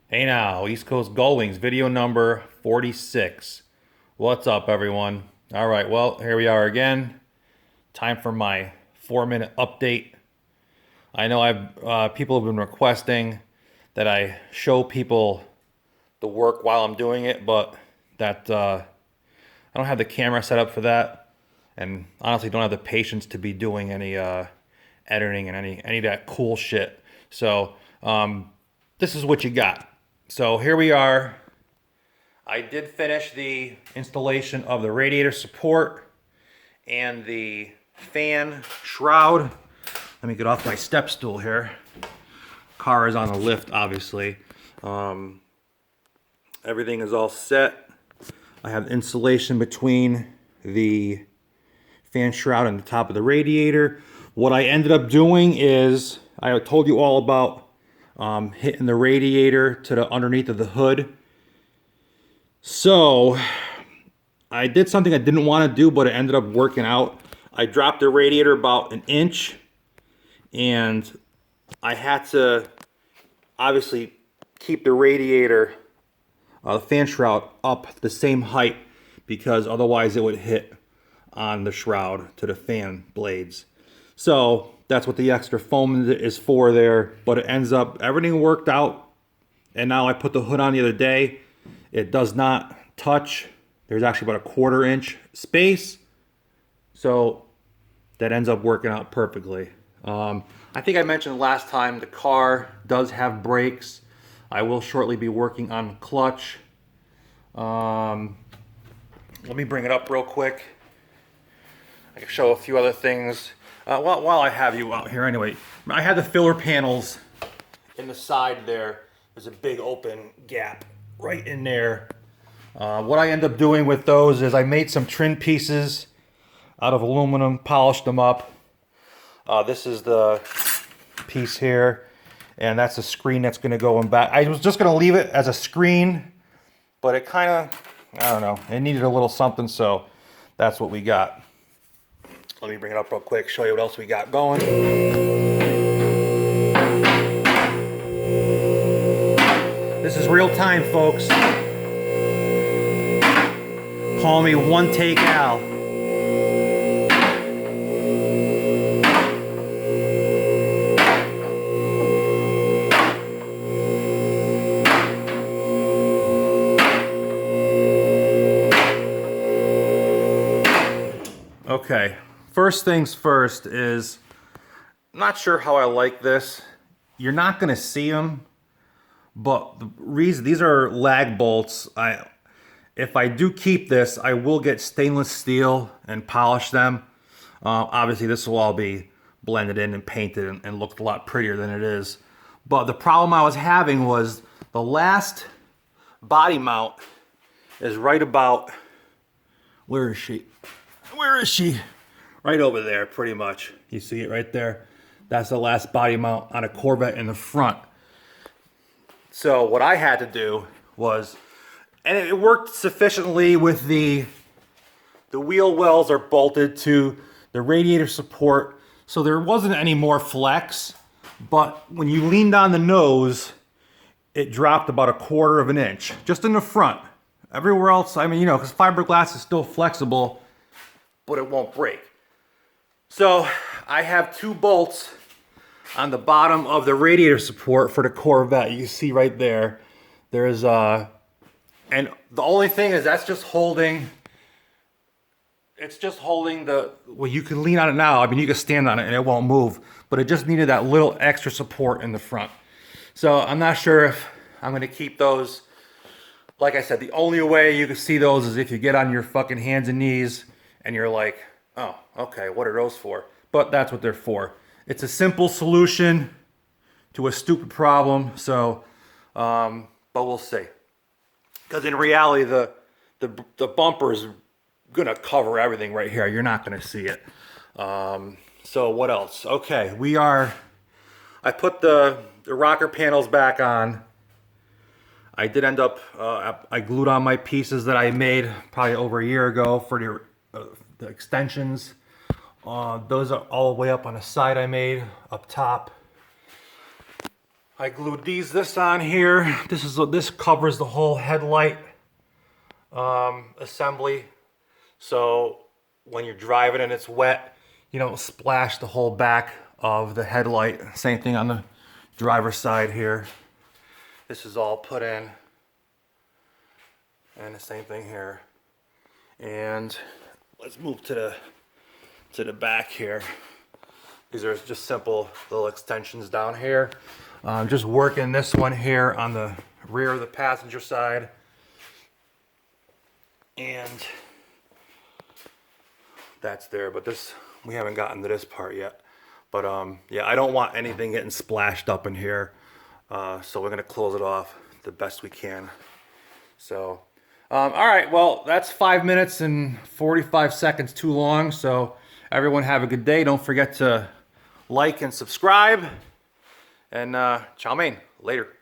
Hey now, East Coast Gullwings, video number 46. What's up, everyone? All right, well, here we are again. Time for my 4-minute update. I know people have been requesting that I show people the work while I'm doing it, but I don't have the camera set up for that, and honestly, don't have the patience to be doing any editing and any of that cool shit. So this is what you got. So here we are. I did finish the installation of the radiator support and the fan shroud. Let me get off my step stool here. Car is on the lift, obviously. Everything is all set. I have insulation between the fan shroud and the top of the radiator. What I ended up doing is, I told you all about hitting the radiator to the underneath of the hood. So I did something I didn't want to do, but it ended up working out. I dropped the radiator about an inch, and I had to obviously keep the radiator, the fan shroud, up the same height, because otherwise it would hit on the shroud to the fan blades. So that's what the extra foam is for there, but it ends up, everything worked out. And now I put the hood on the other day. It does not touch. There's actually about a 1/4 inch space. So that ends up working out perfectly. I think I mentioned last time the car does have brakes. I will shortly be working on clutch. Let me bring it up real quick. I can show a few other things. While I have you out here anyway, I had the filler panels in the side there. There's a big open gap right in there. What I end up doing with those is I made some trim pieces out of aluminum, polished them up. This is the piece here, and that's a screen that's going to go in back. I was just going to leave it as a screen, but it kind of, I don't know, it needed a little something, so that's what we got. Let me bring it up real quick, show you what else we got going. This is real time, folks. Call me One Take Al. Okay. First things first is, I'm not sure how I like this. You're not going to see them, but the reason, these are lag bolts. If I do keep this, I will get stainless steel and polish them. Obviously, this will all be blended in and painted and look a lot prettier than it is. But the problem I was having was the last body mount is right about, where is she? Where is she? Right over there, pretty much. You see it right there? That's the last body mount on a Corvette in the front. So what I had to do was, and it worked sufficiently with the wheel wells are bolted to the radiator support, so there wasn't any more flex, but when you leaned on the nose, it dropped about a 1/4 of an inch, just in the front. Everywhere else, I mean, you know, because fiberglass is still flexible, but it won't break. So I have 2 bolts on the bottom of the radiator support for the Corvette. You can see right there. There's and the only thing is that's just holding. It's just holding the. Well, you can lean on it now. I mean, you can stand on it and it won't move. But it just needed that little extra support in the front. So I'm not sure if I'm going to keep those. Like I said, the only way you can see those is if you get on your fucking hands and knees and you're like, oh, okay, what are those for? But that's what they're for. It's a simple solution to a stupid problem. So, but we'll see. Because in reality, the bumper is gonna cover everything right here. You're not gonna see it. So what else? Okay, I put the rocker panels back on. I did end up, I glued on my pieces that I made probably over a year ago for the extensions. Those are all the way up on the side I made, up top. I glued this on here. This covers the whole headlight assembly. So when you're driving and it's wet, you don't splash the whole back of the headlight. Same thing on the driver's side here. This is all put in. And the same thing here. And let's move to the back here. These are just simple little extensions down here. Just working this one here on the rear of the passenger side. And that's there, but this, we haven't gotten to this part yet. But yeah, I don't want anything getting splashed up in here. So we're gonna close it off the best we can. So, all right, well, that's 5 minutes and 45 seconds too long. So everyone have a good day. Don't forget to like and subscribe. And chow mein, later.